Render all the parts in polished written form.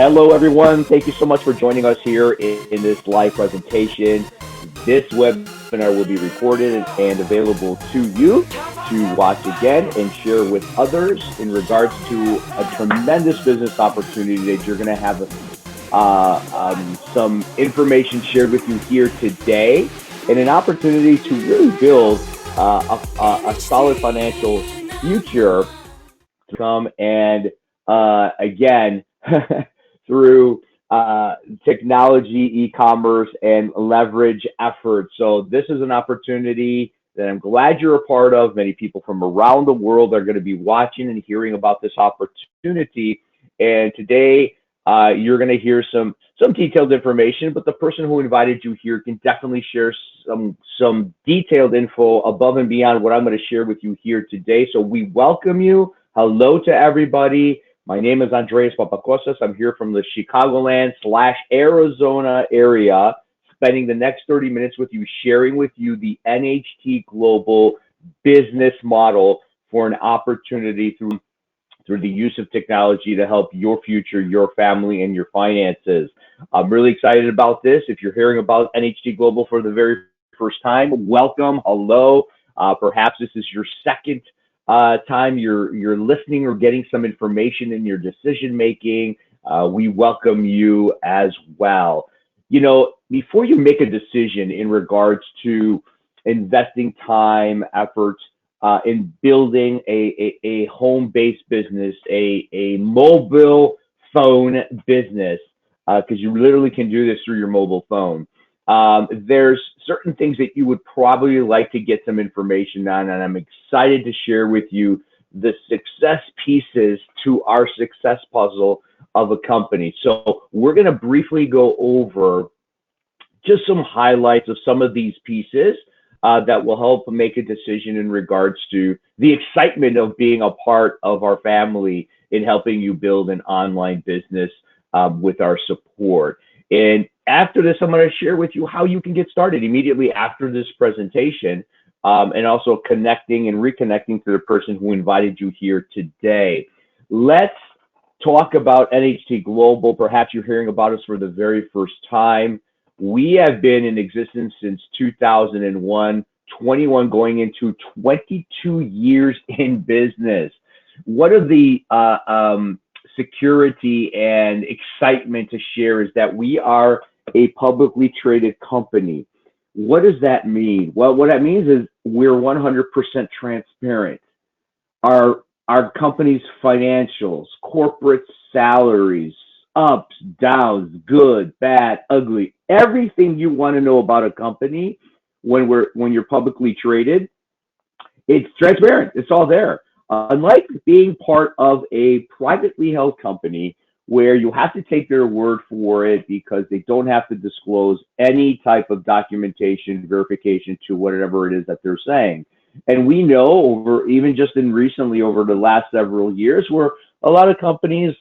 Hello, everyone. Thank you so much for joining us here in this live presentation. This webinar will be recorded and available to you to watch again and share with others in regards to a tremendous business opportunity that you're going to have some information shared with you here today, and an opportunity to really build a solid financial future to come. And again, through technology, e-commerce, and leverage efforts. So this is an opportunity that I'm glad you're a part of. Many people from around the world are going to be watching and hearing about this opportunity. And today, you're going to hear some detailed information, but the person who invited you here can definitely share some detailed info above and beyond what I'm going to share with you here today. So we welcome you. Hello to everybody. My name is ANDREAS. I'm here from the Chicagoland/Arizona area, spending the next 30 minutes with you, sharing with you the NHT Global business model for an opportunity through the use of technology to help your future, your family, and your finances. I'm really excited about this. If you're hearing about NHT Global for the very first time, welcome, hello. Perhaps this is your second time you're listening or getting some information in your decision making. We welcome you as well. You know, before you make a decision in regards to investing time, efforts, in building a home-based business, a mobile phone business, because you literally can do this through your mobile phone. There's certain things that you would probably like to get some information on, and I'm excited to share with you the success pieces to our success puzzle of a company. So we're going to briefly go over just some highlights of some of these pieces that will help make a decision in regards to the excitement of being a part of our family in helping you build an online business with our support. And after this, I'm going to share with you how you can get started immediately after this presentation, and also connecting and reconnecting to the person who invited you here today. Let's talk about NHT Global. Perhaps you're hearing about us for the very first time. We have been in existence since 2001, 21 going into 22 years in business. What are the security and excitement to share is that we are a publicly traded company. What does that mean? Well, what that means is we're 100% transparent. Our company's financials, corporate salaries, ups, downs, good, bad, ugly, everything you want to know about a company when you're publicly traded, it's transparent. It's all there. Unlike being part of a privately held company where you have to take their word for it because they don't have to disclose any type of documentation, verification to whatever it is that they're saying. And we know even just recently over the last several years where a lot of companies,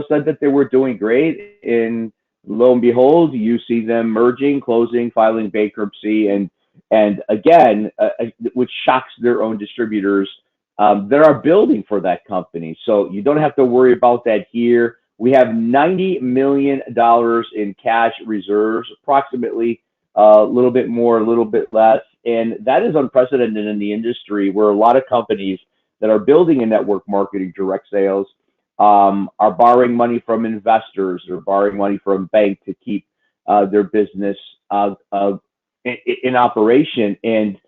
said that they were doing great, and lo and behold, you see them merging, closing, filing bankruptcy, and again, which shocks their own distributors that are building for that company. So you don't have to worry about that here. We have $90 million in cash reserves, approximately a little bit more, a little bit less. And that is unprecedented in the industry where a lot of companies that are building in network marketing, direct sales, are borrowing money from investors or borrowing money from banks to keep their business in operation. And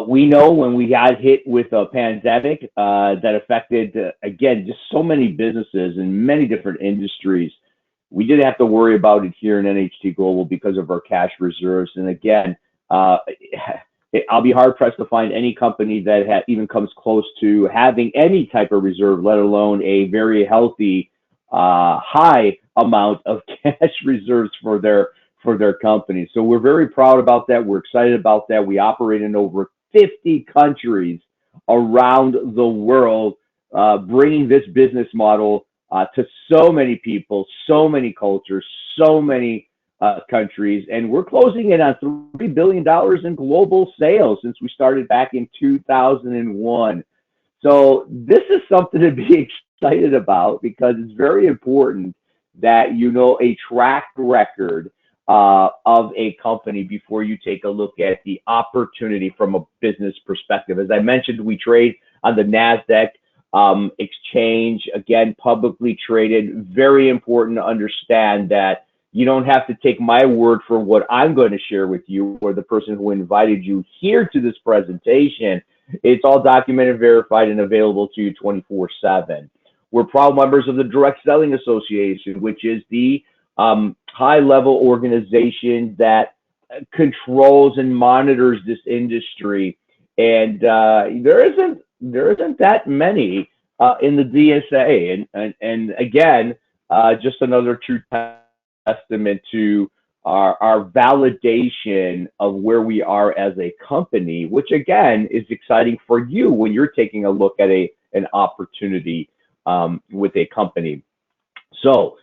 we know when we got hit with a pandemic that affected, again, just so many businesses in many different industries, we didn't have to worry about it here in NHT Global because of our cash reserves. And again, I'll be hard pressed to find any company that even comes close to having any type of reserve, let alone a very healthy, high amount of cash reserves for their company. So we're very proud about that. We're excited about that. We operate in over 50 countries around the world, bringing this business model to so many people, so many cultures, so many countries. And we're closing in on $3 billion in global sales since we started back in 2001. So this is something to be excited about because it's very important that you know a track record of a company before you take a look at the opportunity from a business perspective. As I mentioned, we trade on the NASDAQ exchange, again, publicly traded. Very important to understand that you don't have to take my word for what I'm going to share with you or the person who invited you here to this presentation. It's all documented, verified, and available to you 24/7. We're proud members of the Direct Selling Association, which is the high-level organization that controls and monitors this industry. And there isn't that many in the DSA. And again, just another true testament to our validation of where we are as a company, which again is exciting for you when you're taking a look at an opportunity with a company. So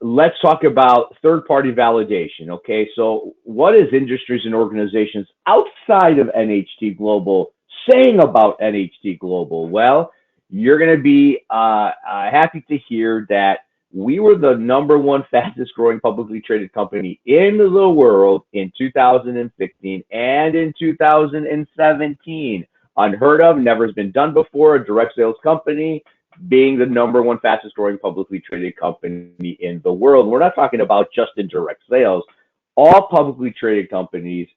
let's talk about third-party validation. Okay, so what is industries and organizations outside of NHT Global saying about NHT Global? Well, you're going to be happy to hear that we were the #1 fastest growing publicly traded company in the world in 2016 and in 2017. Unheard of, never has been done before. A direct sales company being the #1 fastest growing publicly traded company in the world. We're not talking about just in direct sales. All publicly traded companies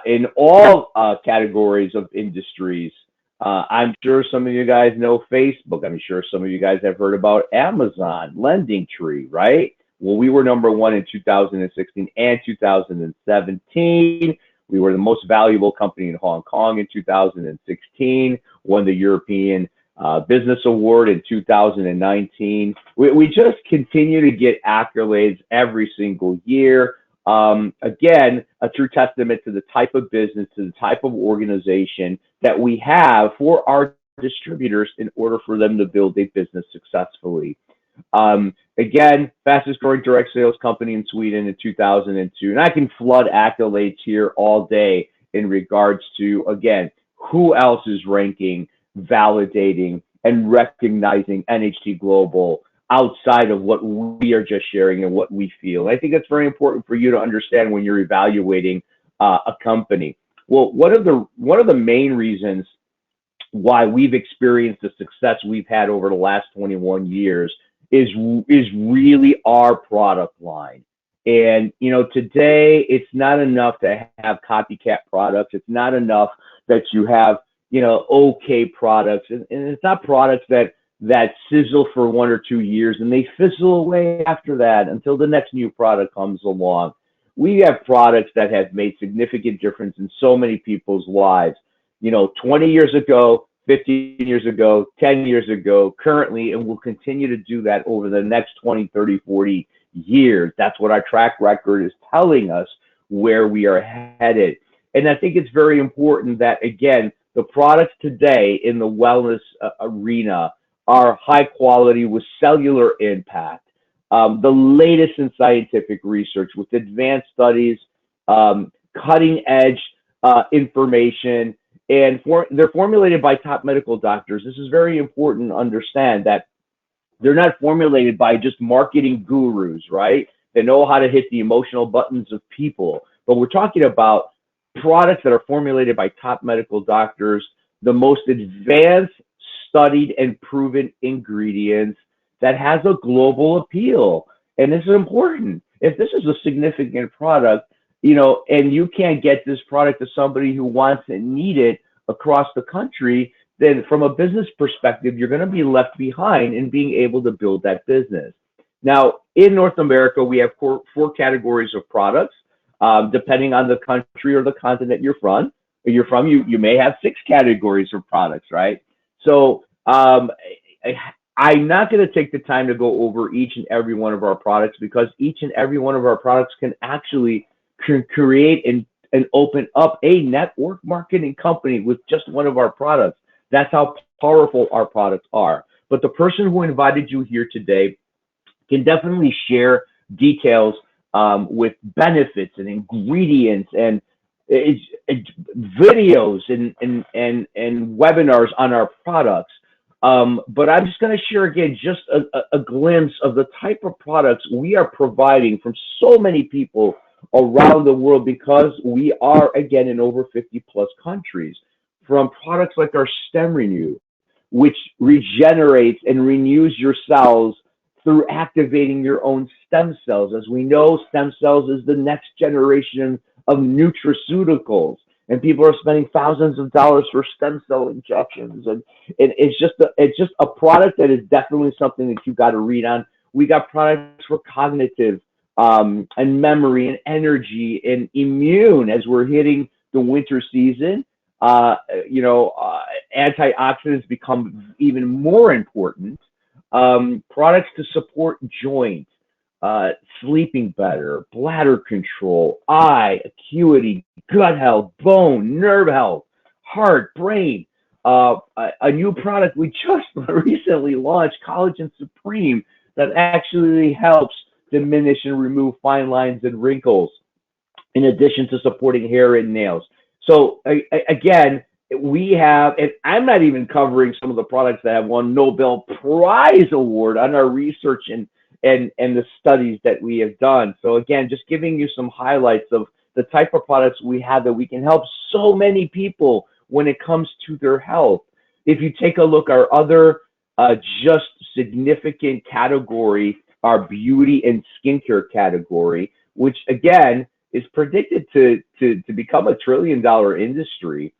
in all categories of industries. I'm sure some of you guys know Facebook. I'm sure some of you guys have heard about Amazon, LendingTree, right? Well, we were #1 in 2016 and 2017. We were the most valuable company in Hong Kong in 2016, won the European Business Award in 2019. We just continue to get accolades every single year. Again, a true testament to the type of business, to the type of organization that we have for our distributors in order for them to build a business successfully. Again, fastest growing direct sales company in Sweden in 2002. And I can flood accolades here all day in regards to, again, who else is ranking, validating, and recognizing NHT Global outside of what we are just sharing and what we feel. I think that's very important for you to understand when you're evaluating a company. Well, one of the main reasons why we've experienced the success we've had over the last 21 years is really our product line. And you know, today it's not enough to have copycat products. It's not enough that you have, you know, okay products, and it's not products that sizzle for 1 or 2 years and they fizzle away after that until the next new product comes along. We have products that have made significant difference in so many people's lives. You know, 20 years ago, 15 years ago, 10 years ago, currently, and will continue to do that over the next 20, 30, 40 years. That's what our track record is telling us where we are headed. And I think it's very important that, again, the products today in the wellness arena are high quality with cellular impact, the latest in scientific research with advanced studies, cutting edge information, and they're formulated by top medical doctors. This is very important to understand that they're not formulated by just marketing gurus, right? They know how to hit the emotional buttons of people, but we're talking about products that are formulated by top medical doctors, the most advanced, studied, and proven ingredients that has a global appeal. And this is important. If this is a significant product, you know, and you can't get this product to somebody who wants and need it across the country, then from a business perspective, you're going to be left behind in being able to build that business. Now, in North America, we have four categories of products. Depending on the country or the continent you're from, you may have 6 categories of products, right? So I'm not going to take the time to go over each and every one of our products, because each and every one of our products can actually create and open up a network marketing company with just one of our products. That's how powerful our products are. But the person who invited you here today can definitely share details with benefits and ingredients and videos and webinars on our products. But I'm just going to share again just a glimpse of the type of products we are providing from so many people around the world because we are, again, in over 50 plus countries. From products like our Stem Renew, which regenerates and renews your cells through activating your own stem cells. As we know, stem cells is the next generation of nutraceuticals, and people are spending thousands of dollars for stem cell injections, and it's just a product that is definitely something that you got to read on. We got products for cognitive and memory and energy and immune as we're hitting the winter season. uh, Antioxidants become even more important. Products to support joints, uh, sleeping better, bladder control, eye, acuity, gut health, bone, nerve health, heart, brain. A new product we just recently launched, Collagen Supreme, that actually helps diminish and remove fine lines and wrinkles in addition to supporting hair and nails. So again, we have, and I'm not even covering some of the products that have won Nobel Prize award on our research and the studies that we have done. So again, just giving you some highlights of the type of products we have that we can help so many people when it comes to their health. If you take a look, our other just significant category, our beauty and skincare category, which again is predicted to become $1 trillion industry.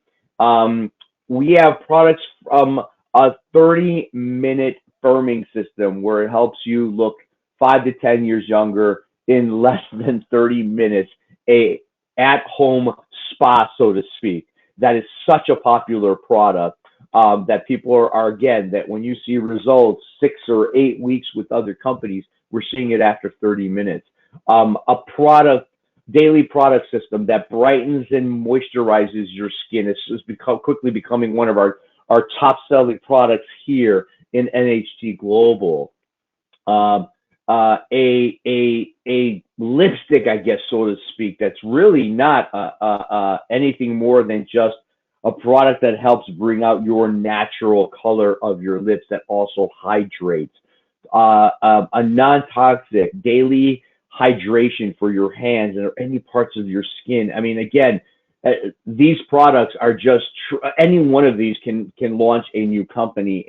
We have products from a 30-minute firming system where it helps you look 5 to 10 years younger in less than 30 minutes. A at-home spa, so to speak. That is such a popular product that people are again, that when you see results 6 or 8 weeks with other companies, we're seeing it after 30 minutes. A product daily product system that brightens and moisturizes your skin. It's quickly becoming one of our top selling products here in NHT Global. A lipstick, I guess, so to speak, that's really not anything more than just a product that helps bring out your natural color of your lips that also hydrates. A non-toxic daily hydration for your hands and any parts of your skin. I mean, again, these products are just any one of these can launch a new company,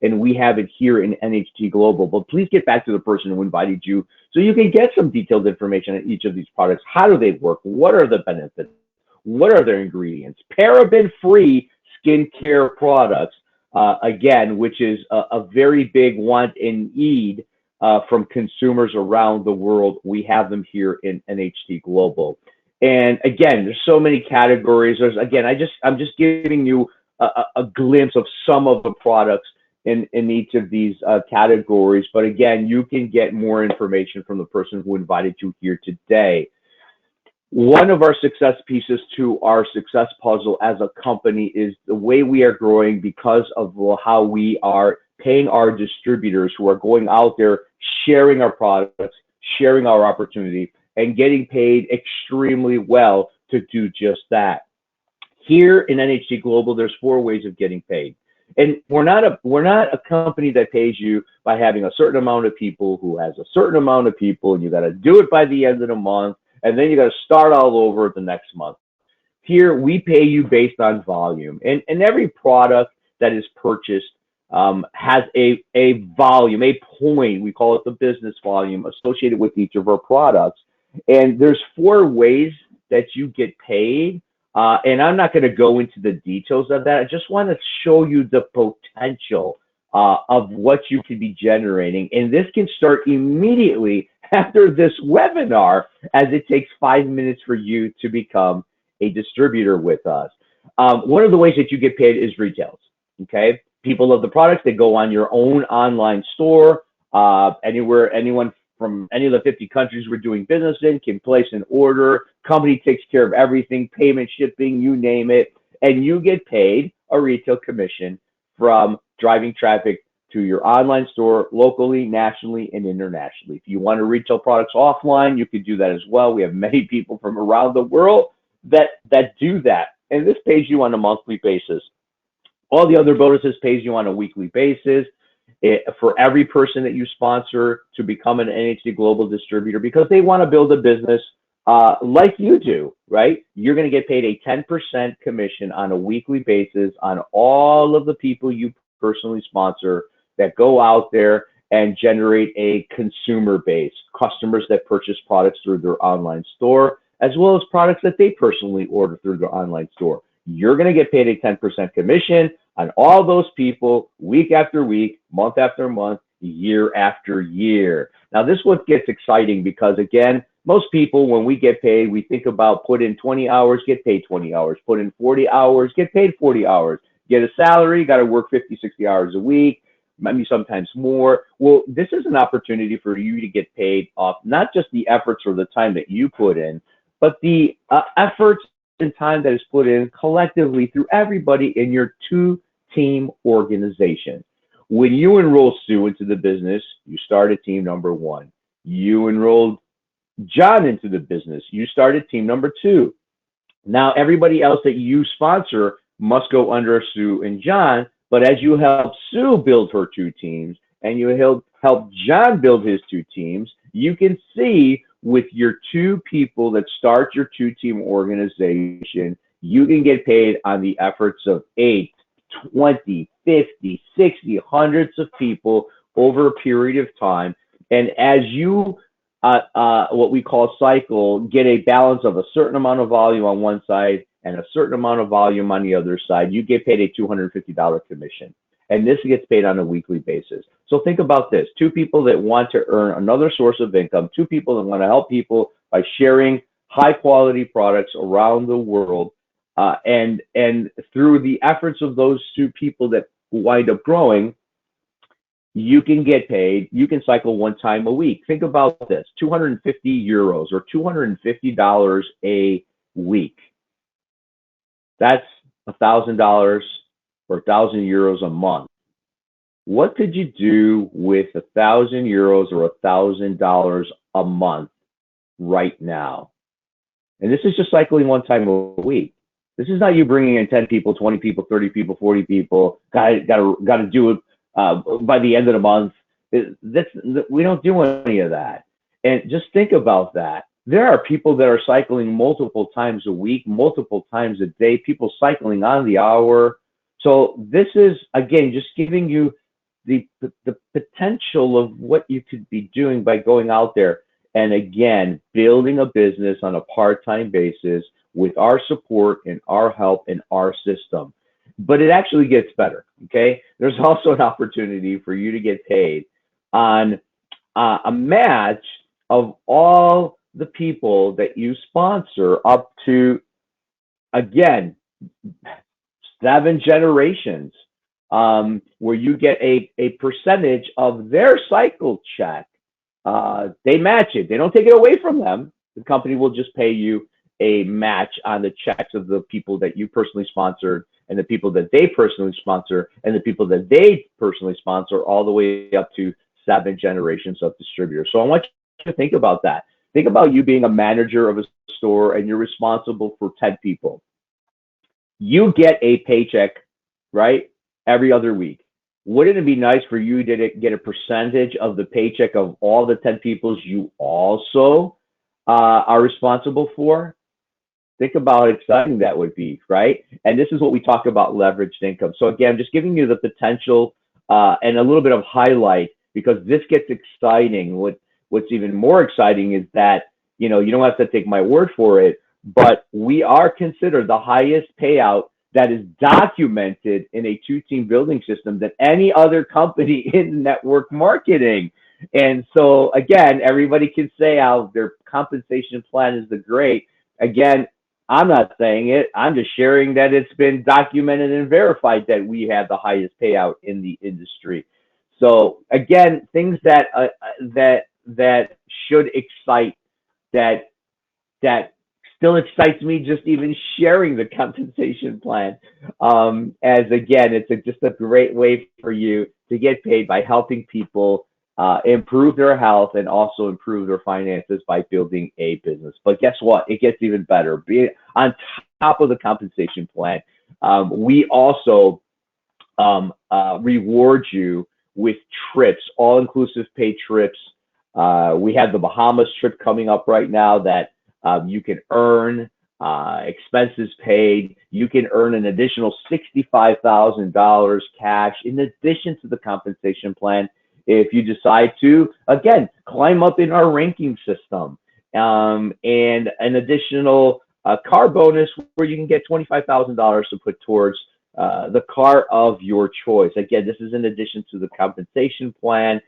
and we have it here in NHT Global. But please get back to the person who invited you so you can get some detailed information on each of these products. How do they work? What are the benefits? What are their ingredients? Paraben-free skincare products, again, which is a very big want and need from consumers around the world. We have them here in NHT Global. And again, there's so many categories. I'm just giving you a glimpse of some of the products in each of these categories. But again, you can get more information from the person who invited you here today. One of our success pieces to our success puzzle as a company is the way we are growing because of how we are paying our distributors who are going out there, sharing our products, sharing our opportunity, and getting paid extremely well to do just that. Here in NHT Global, there's 4 ways of getting paid. And we're not a company that pays you by having a certain amount of people who has a certain amount of people, and you got to do it by the end of the month, and then you got to start all over the next month. Here, we pay you based on volume, and every product that is purchased has a volume, a point. We call it the business volume associated with each of our products. And there's 4 ways that you get paid. And I'm not going to go into the details of that. I just want to show you the potential of what you could be generating. And this can start immediately after this webinar, as it takes 5 minutes for you to become a distributor with us. One of the ways that you get paid is retails. Okay, people love the products. They go on your own online store. Anyone from any of the 50 countries we're doing business in can place an order. Company takes care of everything, payment, shipping, you name it, and you get paid a retail commission from driving traffic to your online store locally, nationally, and internationally. If you want to retail products offline, you could do that as well. We have many people from around the world that do that, and this pays you on a monthly basis. All the other bonuses pays you on a weekly basis. For every person that you sponsor to become an NHC Global distributor, because they want to build a business like you do, right? You're going to get paid a 10% commission on a weekly basis on all of the people you personally sponsor that go out there and generate a consumer base, customers that purchase products through their online store, as well as products that they personally order through their online store. You're going to get paid a 10% commission on all those people week after week, month after month, year after year. Now, this is what gets exciting because, again, most people, when we get paid, we think about put in 20 hours, get paid 20 hours, put in 40 hours, get paid 40 hours, get a salary, got to work 50, 60 hours a week, maybe sometimes more. Well, this is an opportunity for you to get paid off not just the efforts or the time that you put in, but the efforts and time that is put in collectively through everybody in your two-team organization. When you enroll Sue into the business, you start at team number one. You enrolled John into the business, you started team number two. Now, everybody else that you sponsor must go under Sue and John, but as you help Sue build her two teams and you help John build his two teams, you can see with your two people that start your two-team organization, you can get paid on the efforts of 8, 20, 50, 60, hundreds of people over a period of time. And as you what we call cycle, get a balance of a certain amount of volume on one side and a certain amount of volume on the other side, you get paid a $250 commission. And this gets paid on a weekly basis. So think about this. Two people that want to earn another source of income, two people that want to help people by sharing high quality products around the world. And through the efforts of those two people that wind up growing, you can get paid, you can cycle one time a week. Think about this, 250 euros or $250 a week. That's $1,000 or 1,000 euros a month. What could you do with 1,000 euros or $1,000 a month right now? And this is just cycling one time a week. This is not you bringing in 10 people, 20 people, 30 people, 40 people. Got to do it by the end of the month. We don't do any of that. And just think about that. There are people that are cycling multiple times a week, multiple times a day, people cycling on the hour. So this is, again, just giving you the potential of what you could be doing by going out there and, again, building a business on a part-time basis with our support and our help and our system. But it actually gets better, okay? There's also an opportunity for you to get paid on a match of all the people that you sponsor up to, again, 7 generations, where you get a percentage of their cycle check. They match it. They don't take it away from them. The company will just pay you a match on the checks of the people that you personally sponsored and the people that they personally sponsor and the people that they personally sponsor, all the way up to 7 generations of distributors. So I want you to think about that. Think about you being a manager of a store and you're responsible for 10 people. You get a paycheck, right, every other week. Wouldn't it be nice for you to get a percentage of the paycheck of all the 10 people you also are responsible for? Think about how exciting that would be, right? And this is what we talk about, leveraged income. So again, I'm just giving you the potential and a little bit of highlight, because this gets exciting. What's even more exciting is that, you don't have to take my word for it, but we are considered the highest payout that is documented in a 2-team building system than any other company in network marketing. And so again, everybody can say how their compensation plan is the great. Again, I'm not saying it. I'm just sharing that it's been documented and verified that we have the highest payout in the industry. So again, things that should excite, that still excites me just even sharing the compensation plan. As again, it's just a great way for you to get paid by helping people improve their health and also improve their finances by building a business. But guess what? It gets even better. On top of the compensation plan, we also reward you with trips, all-inclusive paid trips. We have the Bahamas trip coming up right now that you can earn expenses paid. You can earn an additional $65,000 cash in addition to the compensation plan if you decide to, again, climb up in our ranking system. And an additional car bonus where you can get $25,000 to put towards the car of your choice. Again, this is in addition to the compensation plan.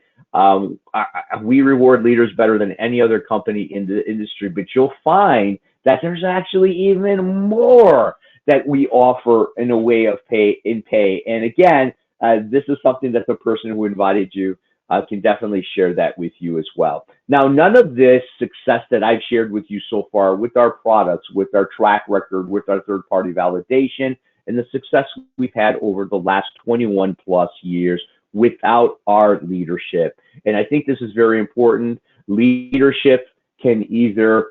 We reward leaders better than any other company in the industry, but you'll find that there's actually even more that we offer in a way of pay. And again, this is something that the person who invited you can definitely share that with you as well. Now, none of this success that I've shared with you so far with our products, with our track record, with our third-party validation, and the success we've had over the last 21 plus years without our leadership. And I think this is very important. Leadership can either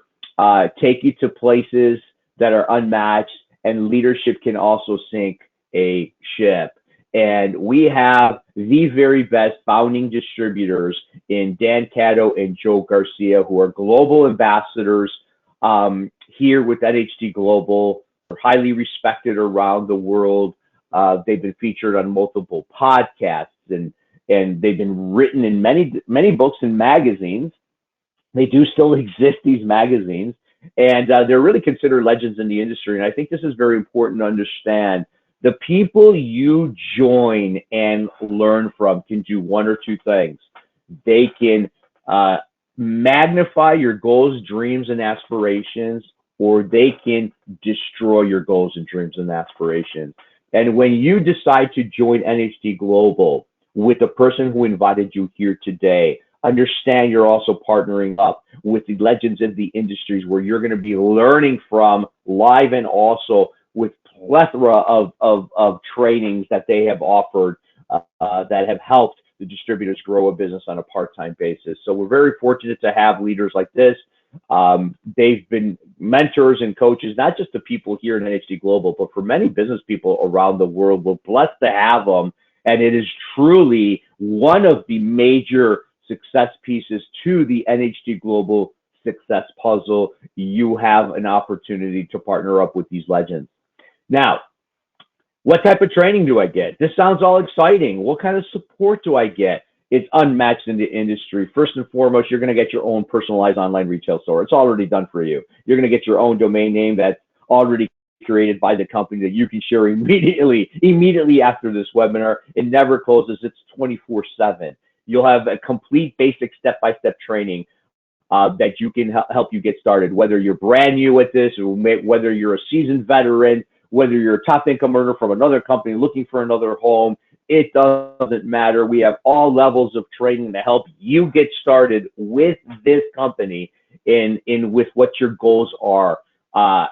take you to places that are unmatched, and leadership can also sink a ship. And we have the very best founding distributors in Dan Caddo and Joe Garcia, who are global ambassadors here with NHD Global. They're highly respected around the world. They've been featured on multiple podcasts, and they've been written in many books and magazines. They do still exist, these magazines, and they're really considered legends in the industry. And I think this is very important to understand. The people you join and learn from can do one or two things. They can magnify your goals, dreams, and aspirations, or they can destroy your goals and dreams and aspirations. And when you decide to join NHD Global with the person who invited you here today, understand you're also partnering up with the legends of the industries where you're going to be learning from live and also with plethora of trainings that they have offered that have helped the distributors grow a business on a part-time basis. So we're very fortunate to have leaders like this. They've been mentors and coaches, not just to people here in NHD Global, but for many business people around the world. We're blessed to have them. And it is truly one of the major success pieces to the NHD Global success puzzle. You have an opportunity to partner up with these legends. Now, what type of training do I get? This sounds all exciting. What kind of support do I get? It's unmatched in the industry. First and foremost, you're going to get your own personalized online retail store. It's already done for you. You're going to get your own domain name that's already created by the company that you can share immediately after this webinar. It never closes. It's 24/7. You'll have a complete basic step-by-step training that you can help you get started, whether you're brand new at this, or whether you're a seasoned veteran, whether you're a top income earner from another company looking for another home. It doesn't matter. We have all levels of training to help you get started with this company in with what your goals are.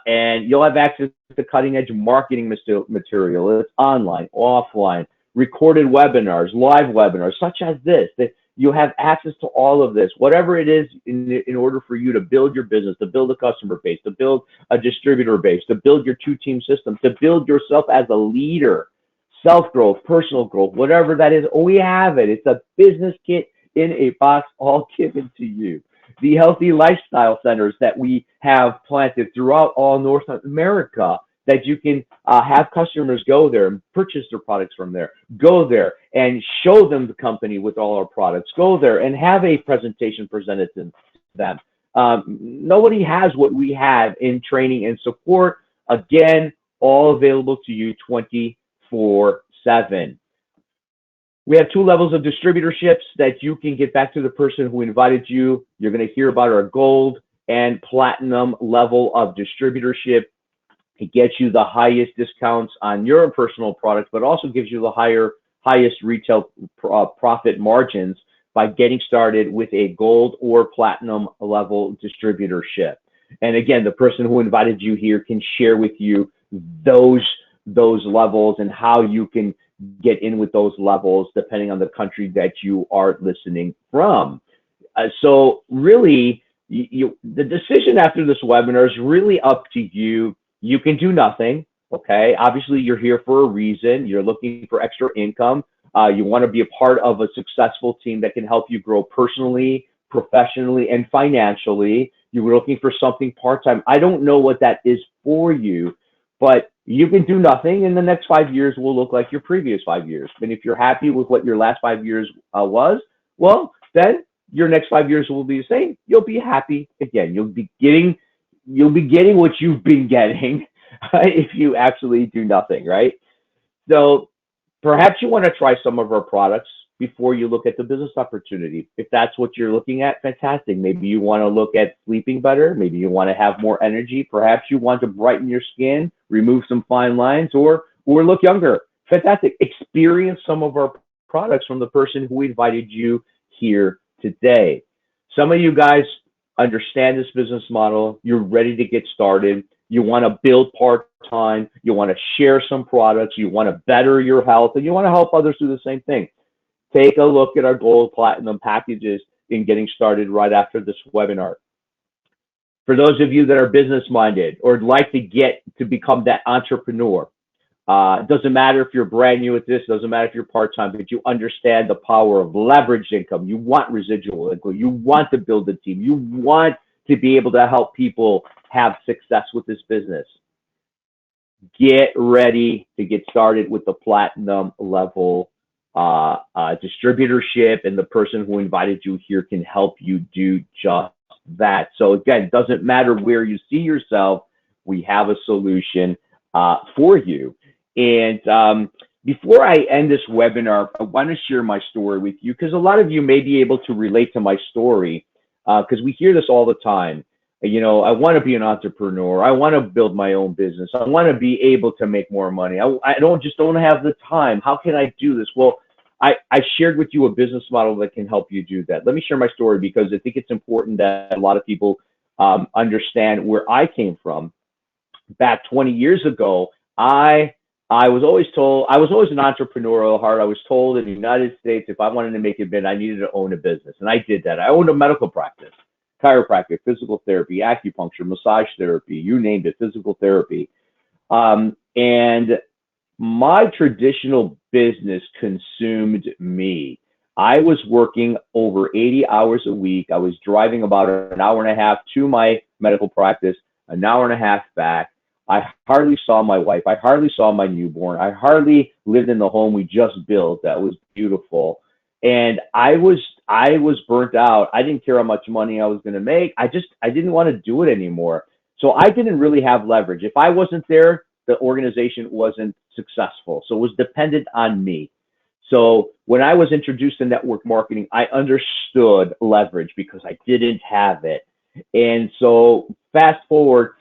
And you'll have access to cutting edge marketing material. It's online, offline, recorded webinars, live webinars, such as this. That you have access to all of this, whatever it is in order for you to build your business, to build a customer base, to build a distributor base, to build your two-team system, to build yourself as a leader. Self-growth, personal growth, whatever that is, we have it. It's a business kit in a box, all given to you. The healthy lifestyle centers that we have planted throughout all North America, that you can have customers go there and purchase their products from there. Go there and show them the company with all our products. Go there and have a presentation presented to them. Nobody has what we have in training and support. Again, all available to you 24/7. We have two levels of distributorships that you can get back to the person who invited you. You're going to hear about our gold and platinum level of distributorship. It gets you the highest discounts on your personal products, but also gives you the highest retail profit margins by getting started with a gold or platinum level distributorship. And again, the person who invited you here can share with you those levels and how you can get in with those levels depending on the country that you are listening from. So really, the decision after this webinar is really up to you. You can do nothing. Okay. Obviously, you're here for a reason. You're looking for extra income. You want to be a part of a successful team that can help you grow personally, professionally, and financially. You're looking for something part time. I don't know what that is for you, but you can do nothing, and the next 5 years will look like your previous 5 years. And if you're happy with what your last 5 years was, well, then your next 5 years will be the same. You'll be happy again. You'll be getting what you've been getting if you actually do nothing, right? So perhaps you want to try some of our products before you look at the business opportunity. If that's what you're looking at, fantastic. Maybe you want to look at sleeping better. Maybe you want to have more energy. Perhaps you want to brighten your skin, remove some fine lines, or look younger. Fantastic. Experience some of our products from the person who invited you here today. Some of you guys understand this business model. You're ready to get started. You want to build part time. You want to share some products. You want to better your health, and you want to help others do the same thing. Take a look at our gold platinum packages in getting started right after this webinar. For those of you that are business minded or like to get to become that entrepreneur, it doesn't matter if you're brand new at this, doesn't matter if you're part-time, but you understand the power of leveraged income. You want residual income. You want to build a team. You want to be able to help people have success with this business. Get ready to get started with the platinum level distributorship, and the person who invited you here can help you do just that. So again, it doesn't matter where you see yourself, we have a solution for you. And before I end this webinar, I want to share my story with you because a lot of you may be able to relate to my story because we hear this all the time. You know, I want to be an entrepreneur. I want to build my own business. I want to be able to make more money. I don't have the time. How can I do this? Well, I shared with you a business model that can help you do that. Let me share my story because I think it's important that a lot of people understand where I came from. Back 20 years ago, I was always told, I was always an entrepreneurial heart. I was told in the United States, if I wanted to make it big, I needed to own a business. And I did that. I owned a medical practice, chiropractic, physical therapy, acupuncture, massage therapy, you named it, physical therapy. And my traditional business consumed me. I was working over 80 hours a week. I was driving about an hour and a half to my medical practice, an hour and a half back. I hardly saw my wife. I hardly saw my newborn. I hardly lived in the home we just built. That was beautiful. And I was burnt out. I didn't care how much money I was going to make. I didn't want to do it anymore. So I didn't really have leverage. If I wasn't there, the organization wasn't successful. So it was dependent on me. So when I was introduced to network marketing, I understood leverage because I didn't have it. And so fast forward,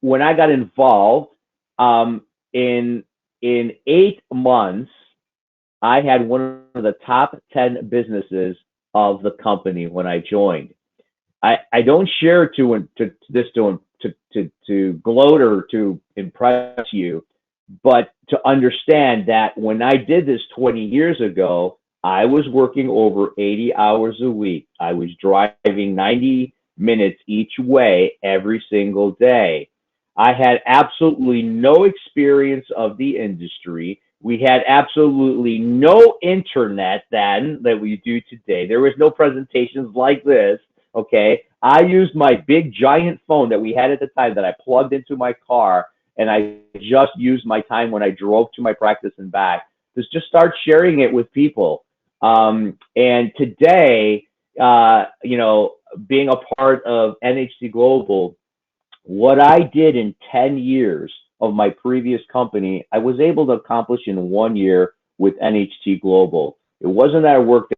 when I got involved, in 8 months, I had one of the top 10 businesses of the company when I joined. I don't share to gloat or to impress you, but to understand that when I did this 20 years ago, I was working over 80 hours a week. I was driving 90 minutes each way every single day. I had absolutely no experience of the industry. We had absolutely no internet then that we do today. There was no presentations like this. Okay. I used my big giant phone that we had at the time that I plugged into my car, and I just used my time when I drove to my practice and back to just start sharing it with people. And today, being a part of NHC Global, what I did in 10 years of my previous company, I was able to accomplish in 1 year with NHT Global. It wasn't that I worked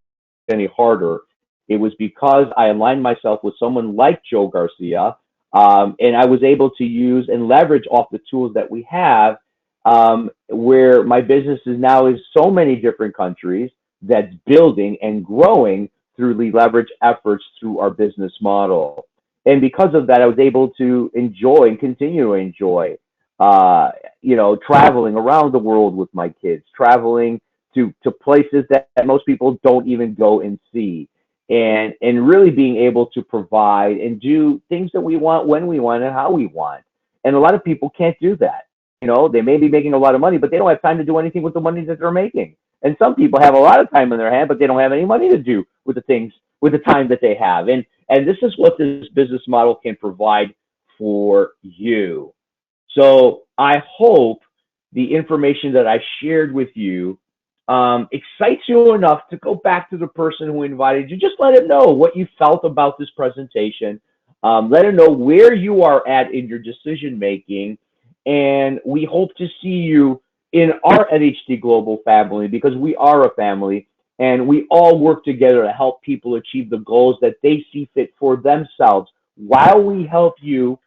any harder. It was because I aligned myself with someone like Joe Garcia, and I was able to use and leverage off the tools that we have, where my business is now in so many different countries that's building and growing through the leverage efforts through our business model. And because of that, I was able to enjoy and continue to enjoy, traveling around the world with my kids, traveling to places that most people don't even go and see, and really being able to provide and do things that we want when we want and how we want. And a lot of people can't do that. They may be making a lot of money, but they don't have time to do anything with the money that they're making. And some people have a lot of time in their hand, but they don't have any money to do with the time that they have. And this is what this business model can provide for you. So I hope the information that I shared with you excites you enough to go back to the person who invited you. Just let him know what you felt about this presentation. Let him know where you are at in your decision making. And we hope to see you in our NHT Global family, because we are a family and we all work together to help people achieve the goals that they see fit for themselves, while we help you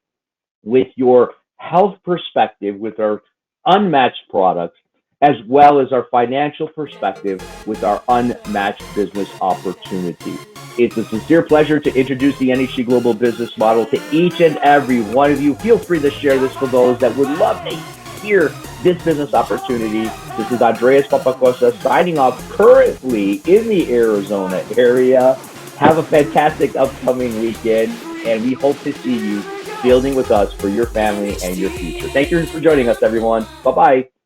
with your health perspective with our unmatched products, as well as our financial perspective with our unmatched business opportunity. It's a sincere pleasure to introduce the NHG Global Business Model to each and every one of you. Feel free to share this for those that would love to hear this business opportunity. This is Andreas PAPAKOSTAS signing off, currently in the Arizona area. Have a fantastic upcoming weekend, and we hope to see you building with us for your family and your future. Thank you for joining us, everyone. Bye-bye.